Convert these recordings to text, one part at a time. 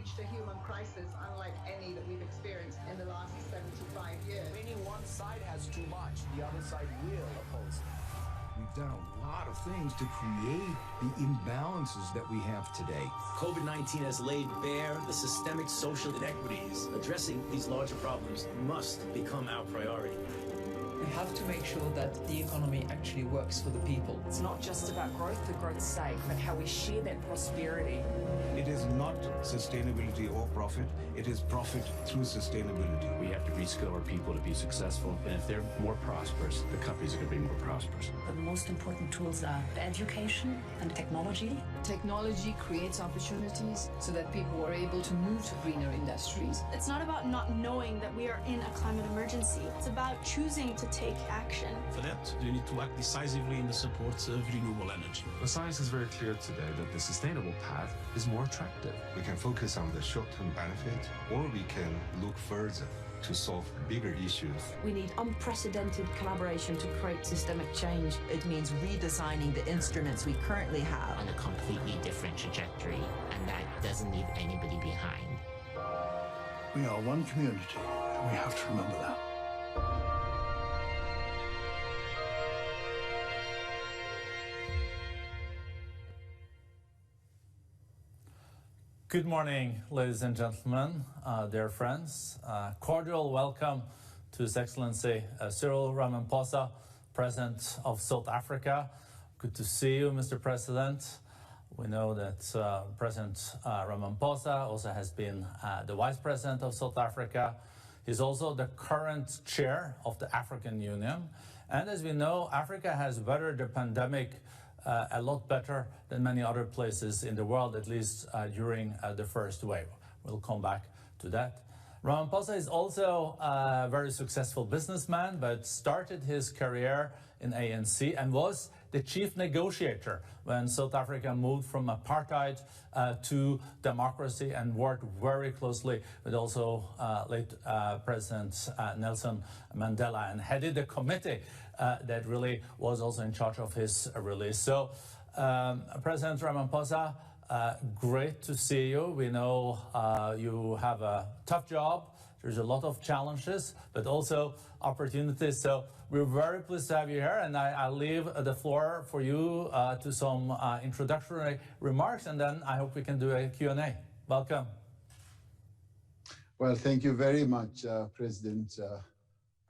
unleashed a human crisis unlike any that we've experienced in the last 75 years. Meaning one side has too much, the other side will oppose it. We've done a lot of things to create the imbalances that we have today. COVID-19 has laid bare the systemic social inequities. Addressing these larger problems must become our priority. We have to make sure that the economy actually works for the people. It's not just about growth for growth's sake, but how we share that prosperity. It is not sustainability or profit, it is profit through sustainability. We have to reskill our people to be successful, and if they're more prosperous, the companies are going to be more prosperous. The most important tools are education and technology. Technology creates opportunities so that people are able to move to greener industries. It's not about not knowing that we are in a climate emergency. It's about choosing to take action. For that, we need to act decisively in the support of renewable energy. The science is very clear today that the sustainable path is more attractive. We can focus on the short-term benefit, or we can look further to solve bigger issues. We need unprecedented collaboration to create systemic change. It means redesigning the instruments we currently have on a completely different trajectory, and that doesn't leave anybody behind. We are one community, and we have to remember that. Good morning, ladies and gentlemen, dear friends. Cordial welcome to His Excellency Cyril Ramaphosa, President of South Africa. Good to see you, Mr. President. We know that President Ramaphosa also has been the Vice President of South Africa. He's also the current chair of the African Union. And as we know, Africa has weathered the pandemic a lot better than many other places in the world, at least during the first wave. We'll come back to that. Ramaphosa is also a very successful businessman, but started his career in ANC and was the chief negotiator when South Africa moved from apartheid to democracy, and worked very closely with also late President Nelson Mandela, and headed the committee that really was also in charge of his release. So, President Ramaphosa, great to see you. We know you have a tough job. There's a lot of challenges, but also opportunities. So we're very pleased to have you here, and I'll leave the floor for you to some introductory remarks, and then I hope we can do a Q&A. Welcome. Well, thank you very much, President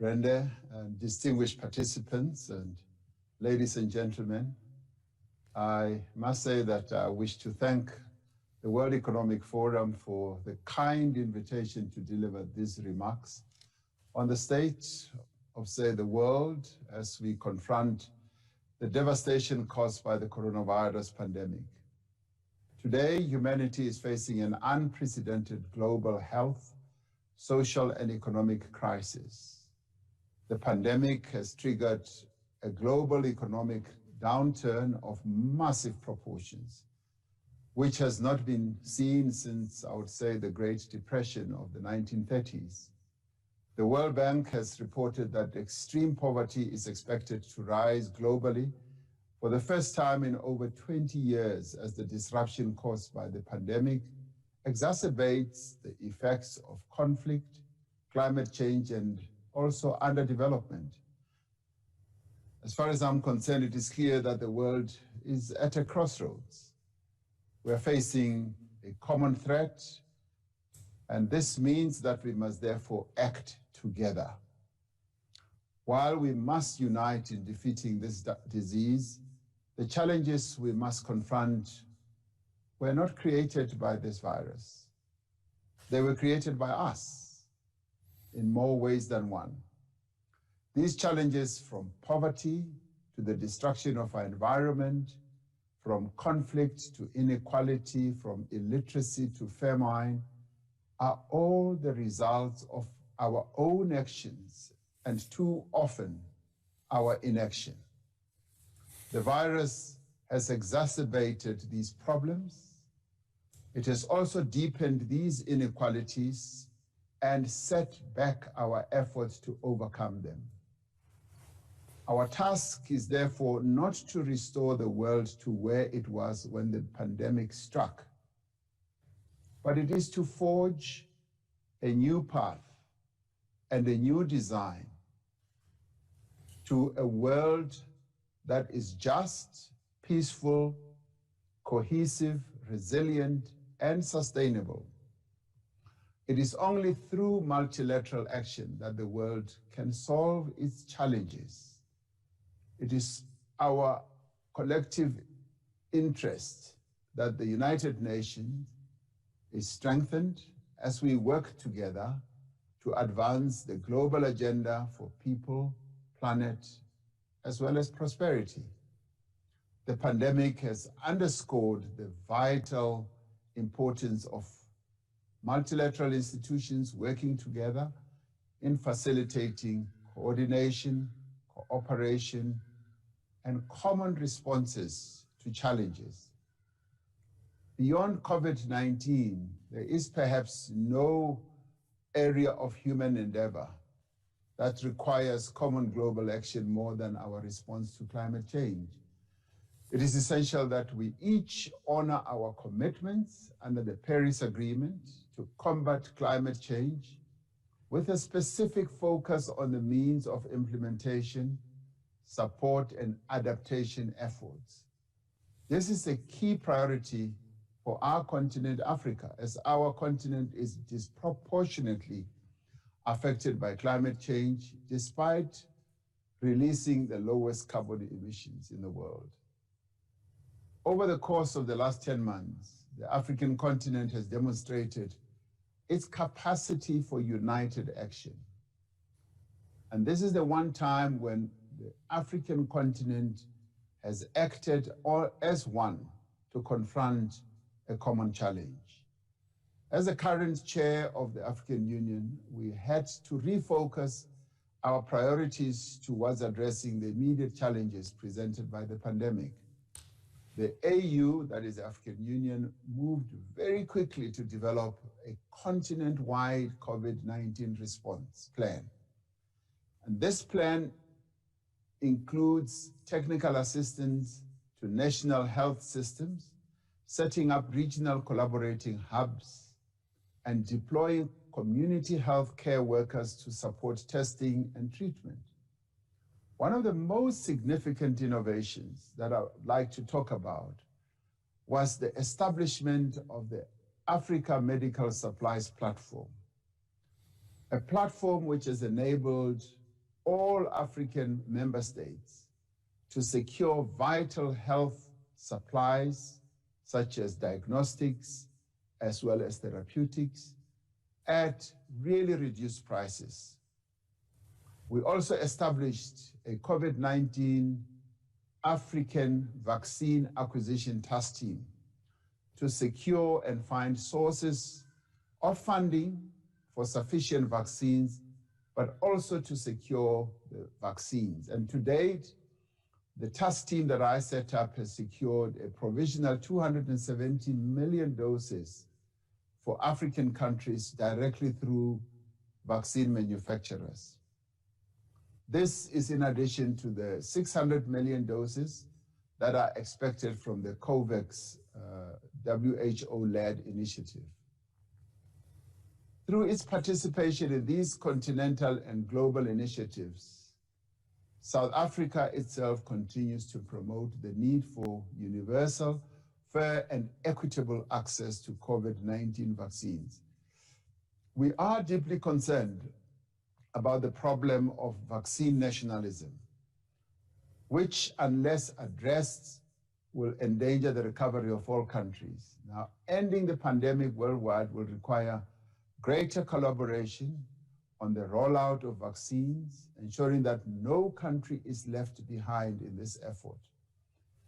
Brenda, and distinguished participants, and ladies and gentlemen. I must say that I wish to thank the World Economic Forum for the kind invitation to deliver these remarks on the state of, say, the world as we confront the devastation caused by the coronavirus pandemic. Today, humanity is facing an unprecedented global health, social, and economic crisis. The pandemic has triggered a global economic downturn of massive proportions, which has not been seen since, I would say, the Great Depression of the 1930s. The World Bank has reported that extreme poverty is expected to rise globally for the first time in over 20 years, as the disruption caused by the pandemic exacerbates the effects of conflict, climate change, and also underdevelopment. As far as I'm concerned, it is clear that the world is at a crossroads. We're facing a common threat, and this means that we must therefore act together. While we must unite in defeating this disease, the challenges we must confront were not created by this virus. They were created by us in more ways than one. These challenges, from poverty to the destruction of our environment, from conflict to inequality, from illiteracy to famine, are all the results of our own actions and too often our inaction. The virus has exacerbated these problems. It has also deepened these inequalities and set back our efforts to overcome them. Our task is therefore not to restore the world to where it was when the pandemic struck, but it is to forge a new path and a new design to a world that is just, peaceful, cohesive, resilient, and sustainable. It is only through multilateral action that the world can solve its challenges. It is our collective interest that the United Nations is strengthened as we work together to advance the global agenda for people, planet, as well as prosperity. The pandemic has underscored the vital importance of multilateral institutions working together in facilitating coordination, cooperation, and common responses to challenges. Beyond COVID-19, there is perhaps no area of human endeavor that requires common global action more than our response to climate change. It is essential that we each honor our commitments under the Paris Agreement to combat climate change with a specific focus on the means of implementation, support, and adaptation efforts. This is a key priority for our continent, Africa, as our continent is disproportionately affected by climate change, despite releasing the lowest carbon emissions in the world. Over the course of the last 10 months, the African continent has demonstrated its capacity for united action. And this is the one time when the African continent has acted as one to confront a common challenge. As the current chair of the African Union, we had to refocus our priorities towards addressing the immediate challenges presented by the pandemic. The AU, that is the African Union, moved very quickly to develop a continent-wide COVID-19 response plan. And this plan includes technical assistance to national health systems, setting up regional collaborating hubs, and deploying community health care workers to support testing and treatment. One of the most significant innovations that I would like to talk about was the establishment of the Africa Medical Supplies Platform, a platform which has enabled all African member states to secure vital health supplies, such as diagnostics, as well as therapeutics, at really reduced prices. We also established a COVID-19 African Vaccine Acquisition Task Team to secure and find sources of funding for sufficient vaccines, but also to secure the vaccines. And to date, the task team that I set up has secured a provisional 270 million doses for African countries directly through vaccine manufacturers. This is in addition to the 600 million doses that are expected from the COVAX WHO-led initiative. Through its participation in these continental and global initiatives, South Africa itself continues to promote the need for universal, fair, and equitable access to COVID-19 vaccines. We are deeply concerned about the problem of vaccine nationalism, which, unless addressed, will endanger the recovery of all countries. Now, ending the pandemic worldwide will require greater collaboration on the rollout of vaccines, ensuring that no country is left behind in this effort.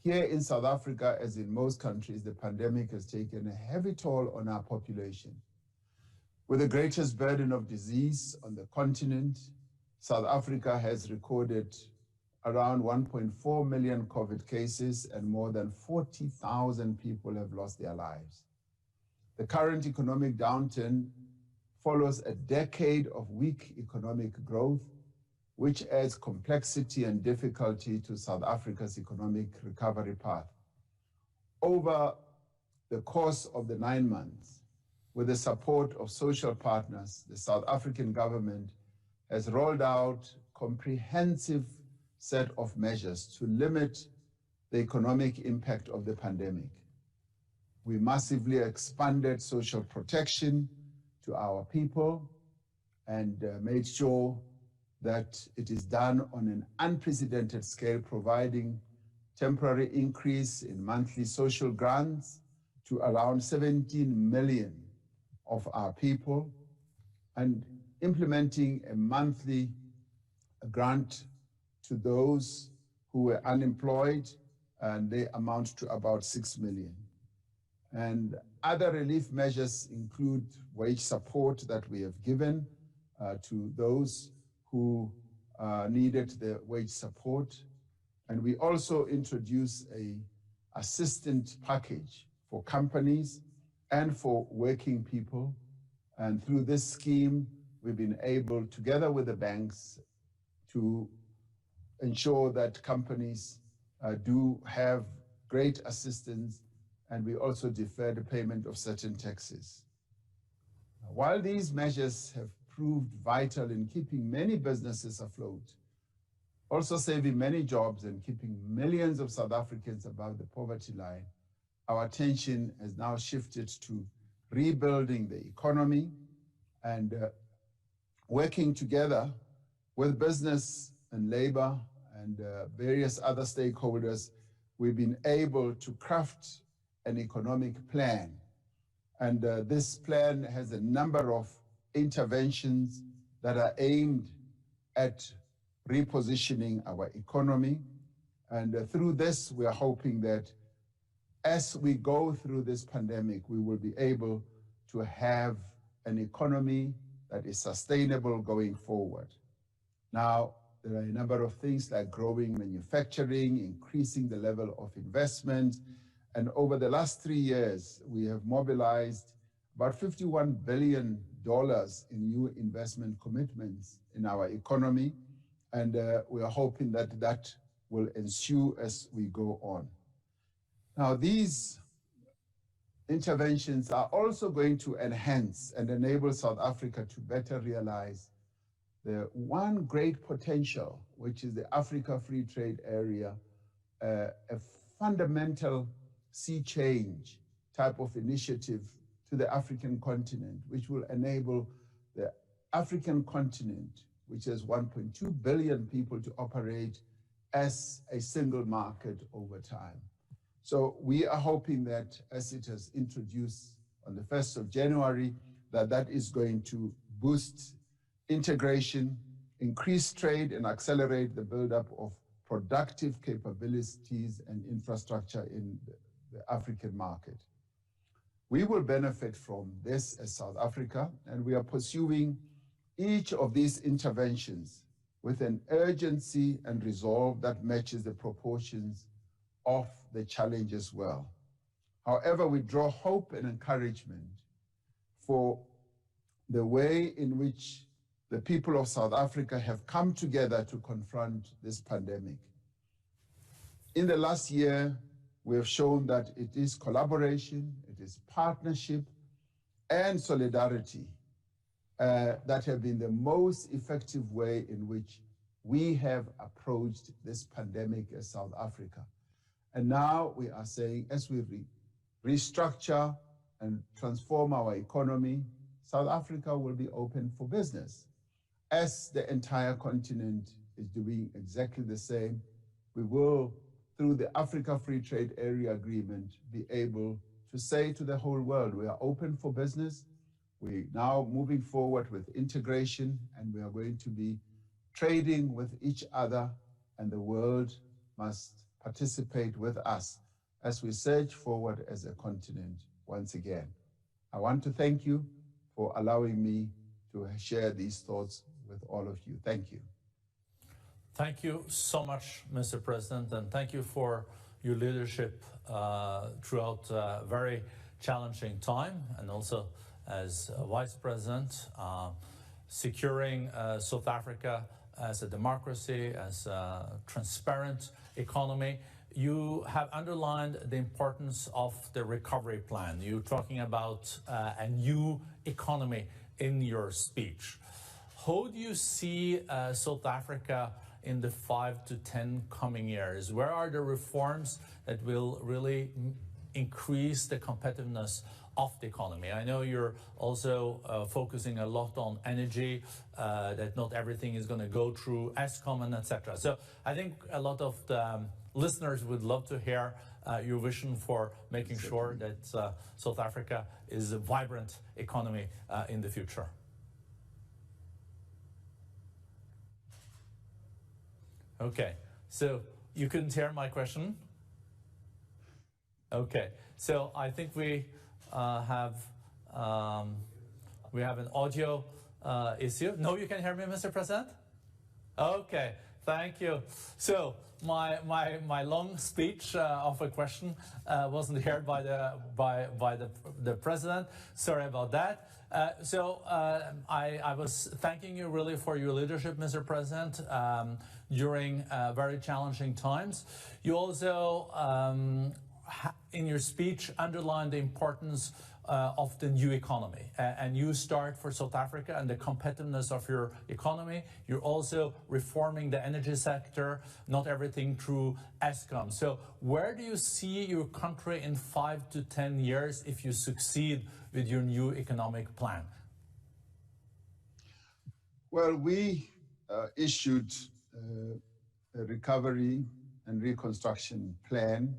Here in South Africa, as in most countries, the pandemic has taken a heavy toll on our population. With the greatest burden of disease on the continent, South Africa has recorded around 1.4 million COVID cases and more than 40,000 people have lost their lives. The current economic downturn follows a decade of weak economic growth, which adds complexity and difficulty to South Africa's economic recovery path. Over the course of the 9 months, with the support of social partners, the South African government has rolled out a comprehensive set of measures to limit the economic impact of the pandemic. We massively expanded social protection to our people and made sure that it is done on an unprecedented scale, providing temporary increase in monthly social grants to around 17 million of our people, and implementing a monthly grant to those who were unemployed, and they amount to about 6 million. And other relief measures include wage support that we have given to those who needed the wage support. And we also introduced an assistance package for companies and for working people. And through this scheme, we've been able, together with the banks, to ensure that companies do have great assistance, and we also defer the payment of certain taxes. While these measures have proved vital in keeping many businesses afloat, also saving many jobs and keeping millions of South Africans above the poverty line, our attention has now shifted to rebuilding the economy and working together with business and labor and various other stakeholders. We've been able to craft an economic plan. And this plan has a number of interventions that are aimed at repositioning our economy. And through this, we are hoping that as we go through this pandemic, we will be able to have an economy that is sustainable going forward. Now, there are a number of things like growing manufacturing, increasing the level of investment. And over the last 3 years, we have mobilized about $51 billion in new investment commitments in our economy. And we are hoping that that will ensue as we go on. Now, these interventions are also going to enhance and enable South Africa to better realize the one great potential, which is the Africa Free Trade Area, a fundamental sea change type of initiative to the African continent, which will enable the African continent, which has 1.2 billion people, to operate as a single market over time. So we are hoping that as it has introduced on the 1st of January, that is going to boost integration, increase trade, and accelerate the buildup of productive capabilities and infrastructure in the African market. We will benefit from this as South Africa, and we are pursuing each of these interventions with an urgency and resolve that matches the proportions of the challenges well. However, we draw hope and encouragement for the way in which the people of South Africa have come together to confront this pandemic. In the last year, we have shown that it is collaboration, it is partnership, and solidarity that have been the most effective way in which we have approached this pandemic as South Africa. And now we are saying, as we restructure and transform our economy, South Africa will be open for business. As the entire continent is doing exactly the same, we will, through the Africa Free Trade Area Agreement, be able to say to the whole world, we are open for business. We're now moving forward with integration, and we are going to be trading with each other, and the world must participate with us as we surge forward as a continent once again. I want to thank you for allowing me to share these thoughts with all of you. Thank you. Thank you so much, Mr. President, and thank you for your leadership throughout a very challenging time, and also as Vice President, securing South Africa as a democracy, as a transparent economy. you have underlined the importance of the recovery plan. You're talking about a new economy in your speech. How do you see South Africa in the 5 to 10 coming years? Where are the reforms that will really increase the competitiveness of the economy? I know you're also focusing a lot on energy, that not everything is going to go through Eskom and etc. So I think a lot of the listeners would love to hear your vision for making sure that South Africa is a vibrant economy in the future. Okay, so you couldn't hear my question? Okay, so I think we have an audio issue. No, you can hear me, Mr. President? Okay, thank you. So my long speech of a question wasn't heard by the president. Sorry about that. I was thanking you really for your leadership, Mr. President, during very challenging times. You also, in your speech, underlined the importance of the new economy, and you start for South Africa and the competitiveness of your economy. You're also reforming the energy sector, not everything through Eskom. So where do you see your country in 5 to 10 years if you succeed with your new economic plan? Well, we issued a recovery and reconstruction plan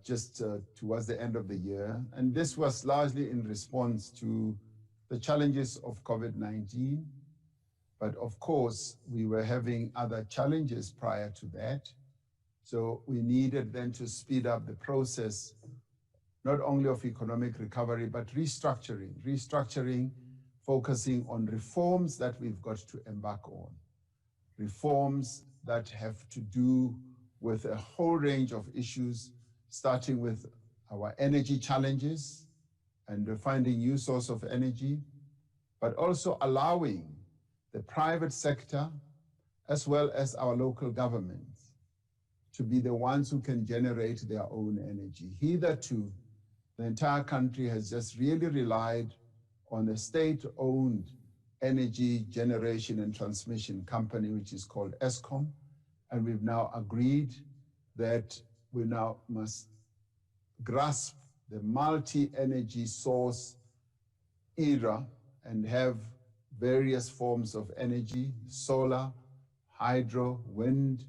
just towards the end of the year. And this was largely in response to the challenges of COVID-19. But of course, we were having other challenges prior to that. So we needed then to speed up the process, not only of economic recovery, but restructuring, focusing on reforms that we've got to embark on. Reforms that have to do with a whole range of issues, starting with our energy challenges and finding new source of energy, but also allowing the private sector as well as our local governments to be the ones who can generate their own energy. Hitherto, the entire country has just really relied on a state-owned energy generation and transmission company, which is called Eskom. And we've now agreed that we now must grasp the multi-energy source era and have various forms of energy, solar, hydro, wind,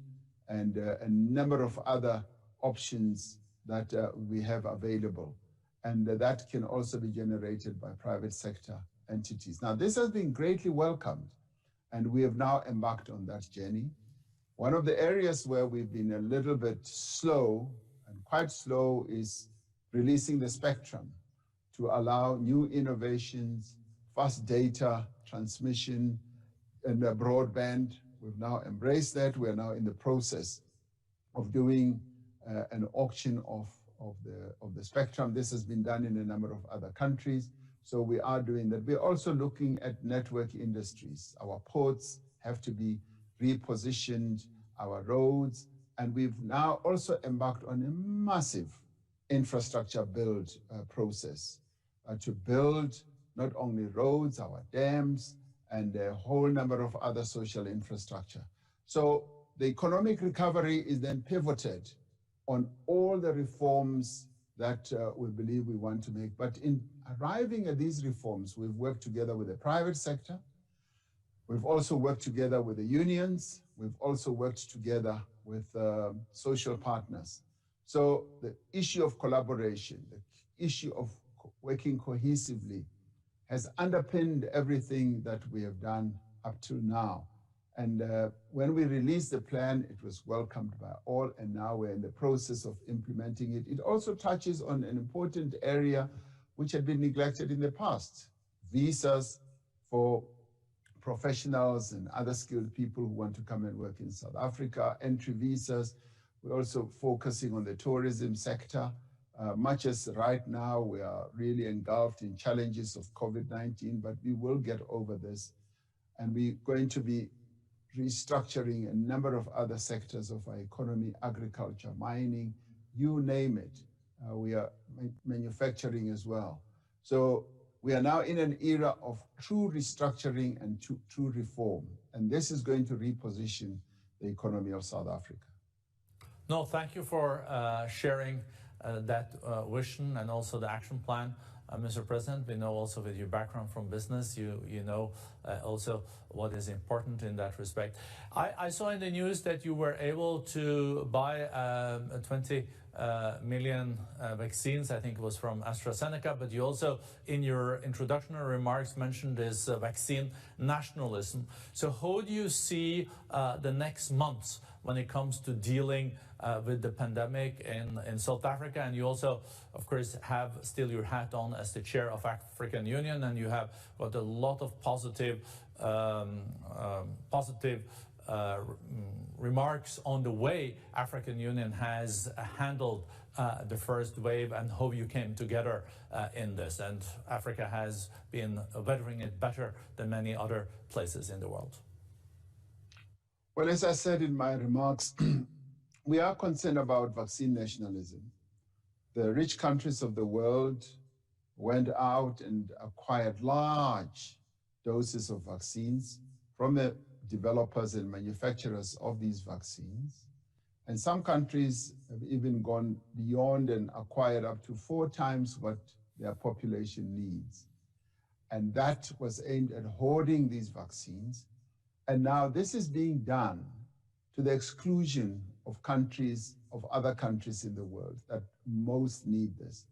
and a number of other options that we have available. And that can also be generated by private sector entities. Now, this has been greatly welcomed, and we have now embarked on that journey. One of the areas where we've been a little bit slow, and quite slow, is releasing the spectrum to allow new innovations, fast data transmission, and broadband. We've now embraced that. We're now in the process of doing an auction of the spectrum. This has been done in a number of other countries. So we are doing that. We're also looking at network industries. Our ports have to be repositioned, our roads, and we've now also embarked on a massive infrastructure build process to build not only roads, our dams, and a whole number of other social infrastructure. So the economic recovery is then pivoted on all the reforms that we believe we want to make. But in arriving at these reforms, we've worked together with the private sector. We've also worked together with the unions. We've also worked together with social partners. So the issue of collaboration, the issue of working cohesively has underpinned everything that we have done up to now. And when we released the plan, it was welcomed by all, and now we're in the process of implementing it. It also touches on an important area which had been neglected in the past: visas for professionals and other skilled people who want to come and work in South Africa, entry visas. We're also focusing on the tourism sector. Much as right now we are really engulfed in challenges of COVID-19, but we will get over this. And we're going to be restructuring a number of other sectors of our economy, agriculture, mining, you name it. We are manufacturing as well. So we are now in an era of true restructuring and true reform. And this is going to reposition the economy of South Africa. No, thank you for sharing that vision and also the action plan. Mr. President, we know also with your background from business, you know also what is important in that respect. I saw in the news that you were able to buy 20 million vaccines. I think it was from AstraZeneca, but you also, in your introductory remarks, mentioned this vaccine nationalism. So how do you see the next months when it comes to dealing with the pandemic in South Africa? And you also, of course, have still your hat on as the chair of African Union, and you have got a lot of positive remarks on the way African Union has handled the first wave and how you came together in this. And Africa has been weathering it better than many other places in the world. Well, as I said in my remarks, we are concerned about vaccine nationalism. The rich countries of the world went out and acquired large doses of vaccines from the developers and manufacturers of these vaccines. And some countries have even gone beyond and acquired up to 4 times what their population needs. And that was aimed at hoarding these vaccines. And now this is being done to the exclusion of countries, of other countries in the world that most need this.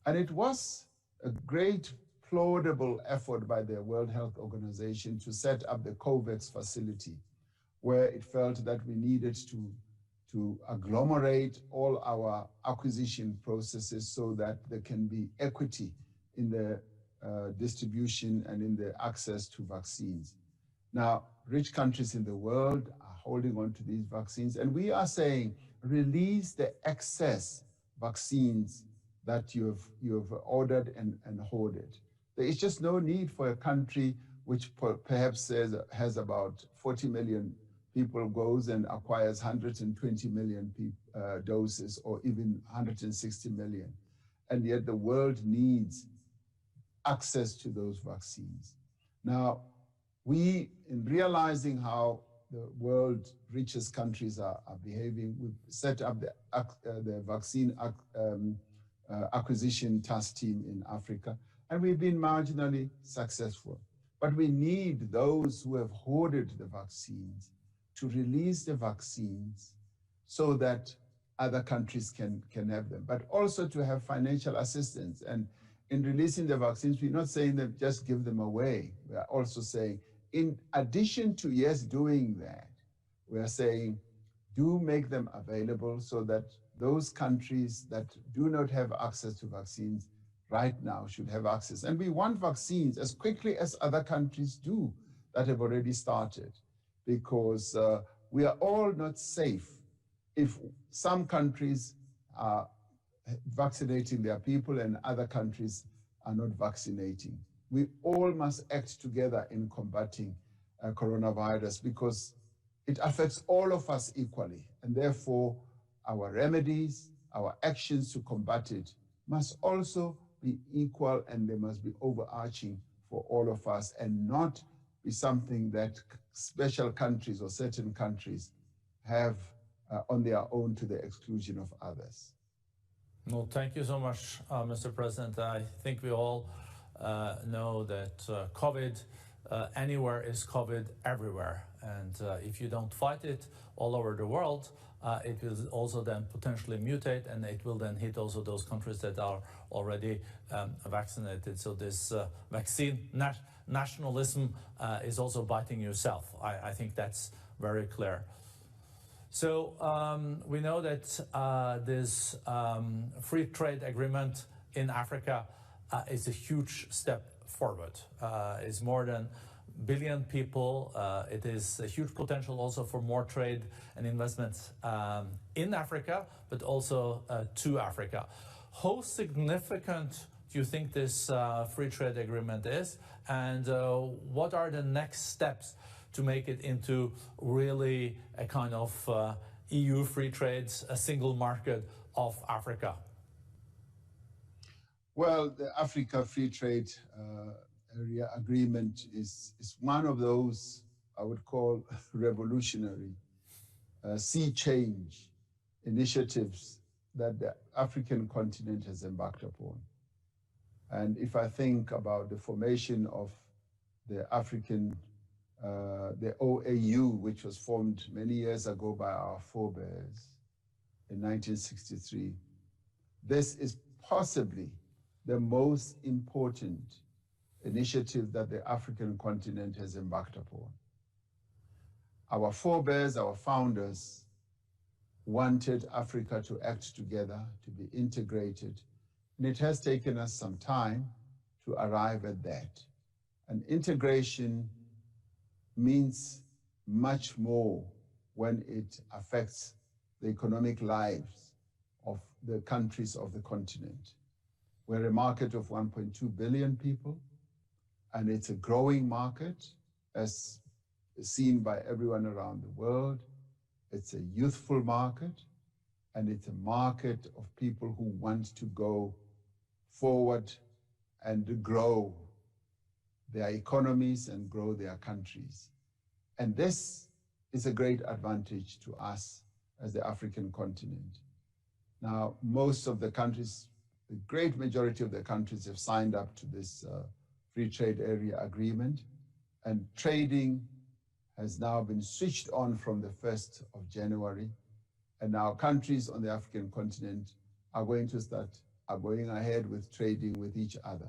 And it was a great, laudable effort by the World Health Organization to set up the COVAX facility, where it felt that we needed to agglomerate all our acquisition processes so that there can be equity in the distribution and in the access to vaccines. Now, rich countries in the world are holding on to these vaccines, and we are saying, release the excess vaccines that you have ordered and hoarded. There is just no need for a country which perhaps has about 40 million people goes and acquires 120 million doses or even 160 million. And yet the world needs access to those vaccines. Now, we, in realizing how the world's richest countries are behaving, we've set up the vaccine acquisition task team in Africa, and we've been marginally successful. But we need those who have hoarded the vaccines to release the vaccines so that other countries can have them, but also to have financial assistance. And in releasing the vaccines, we're not saying that just give them away. We are also saying, in addition to yes, doing that, we are saying, do make them available so that those countries that do not have access to vaccines right now should have access. And we want vaccines as quickly as other countries do that have already started, because we are all not safe if some countries are vaccinating their people and other countries are not vaccinating. We all must act together in combating coronavirus, because it affects all of us equally. And therefore, our remedies, our actions to combat it must also be equal, and they must be overarching for all of us and not be something that special countries or certain countries have on their own to the exclusion of others. Well, thank you so much, Mr. President. I think we all know that COVID anywhere is COVID everywhere. And if you don't fight it all over the world, it will also then potentially mutate, and it will then hit also those countries that are already vaccinated. So this vaccine nationalism is also biting yourself. I think that's very clear. So we know that this free trade agreement in Africa is a huge step forward. It's more than a billion people. It is a huge potential also for more trade and investments in Africa, but also to Africa. How significant do you think this free trade agreement is? And what are the next steps to make it into really a kind of EU free trade, a single market of Africa? Well, the Africa Free Trade Area Agreement is one of those I would call revolutionary sea change initiatives that the African continent has embarked upon. And if I think about the formation of the the OAU, which was formed many years ago by our forebears in 1963, this is possibly the most important initiative that the African continent has embarked upon. Our forebears, our founders, wanted Africa to act together, to be integrated, and it has taken us some time to arrive at that. And integration means much more when it affects the economic lives of the countries of the continent. We're a market of 1.2 billion people, and it's a growing market as seen by everyone around the world. It's a youthful market, and it's a market of people who want to go forward and grow their economies and grow their countries. And this is a great advantage to us as the African continent. Now, most of the countries, the great majority of the countries have signed up to this free trade area agreement, and trading has now been switched on from the 1st of January. And now countries on the African continent are going ahead with trading with each other,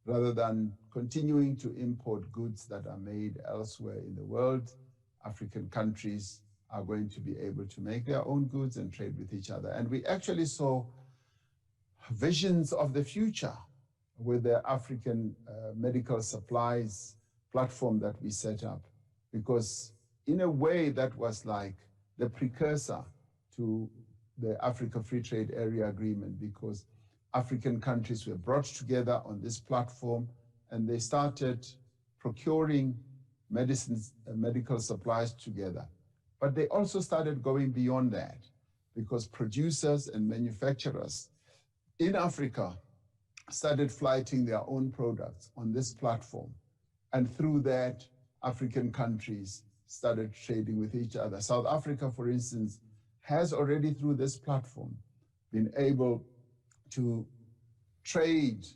rather than continuing to import goods that are made elsewhere in the world. African countries are going to be able to make their own goods and trade with each other. And we actually saw visions of the future with the African medical supplies platform that we set up, because in a way that was like the precursor to the Africa Free Trade Area Agreement, because African countries were brought together on this platform and they started procuring medicines and medical supplies together. But they also started going beyond that, because producers and manufacturers in Africa started flighting their own products on this platform. And through that, African countries started trading with each other. South Africa, for instance, has already through this platform been able to trade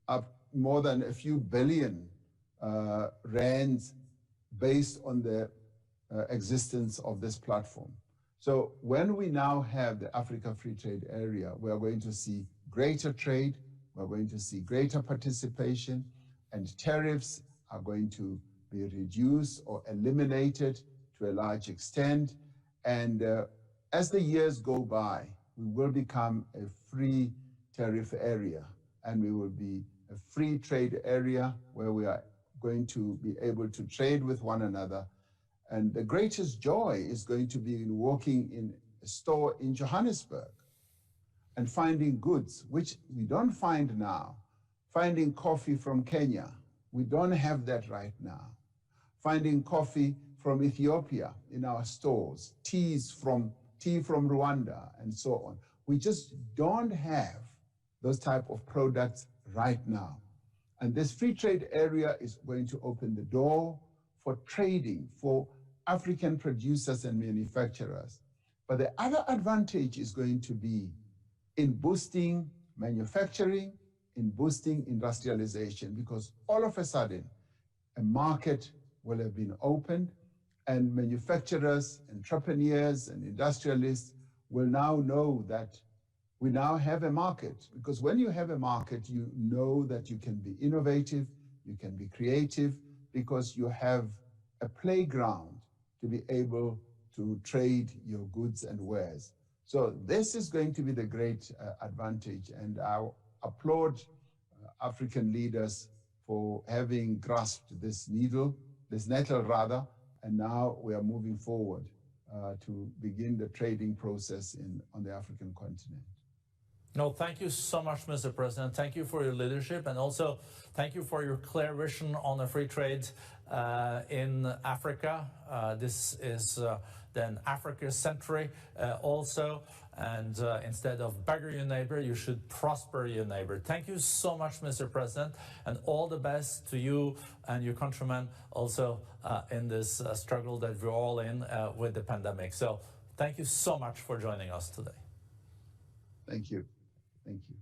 up more than a few billion rands based on the existence of this platform. So when we now have the Africa Free Trade Area, we are going to see greater trade, we're going to see greater participation, and tariffs are going to be reduced or eliminated to a large extent. And as the years go by, we will become a free tariff area, and we will be a free trade area where we are going to be able to trade with one another. And the greatest joy is going to be in walking in a store in Johannesburg and finding goods, which we don't find now. Finding coffee from Kenya, we don't have that right now. Finding coffee from Ethiopia in our stores, tea from Rwanda, and so on. We just don't have those type of products right now. And this free trade area is going to open the door for trading for African producers and manufacturers. But the other advantage is going to be in boosting manufacturing, in boosting industrialization, because all of a sudden, a market will have been opened, and manufacturers, entrepreneurs, and industrialists will now know that we now have a market. Because when you have a market, you know that you can be innovative, you can be creative, because you have a playground to be able to trade your goods and wares. So this is going to be the great advantage, and I applaud African leaders for having grasped this nettle, and now we are moving forward to begin the trading process on the African continent. No, thank you so much, Mr. President. Thank you for your leadership, and also thank you for your clear vision on the free trade in Africa. This is then Africa's century also, and instead of beggar your neighbor, you should prosper your neighbor. Thank you so much, Mr. President, and all the best to you and your countrymen also in this struggle that we're all in with the pandemic. So thank you so much for joining us today. Thank you. Thank you.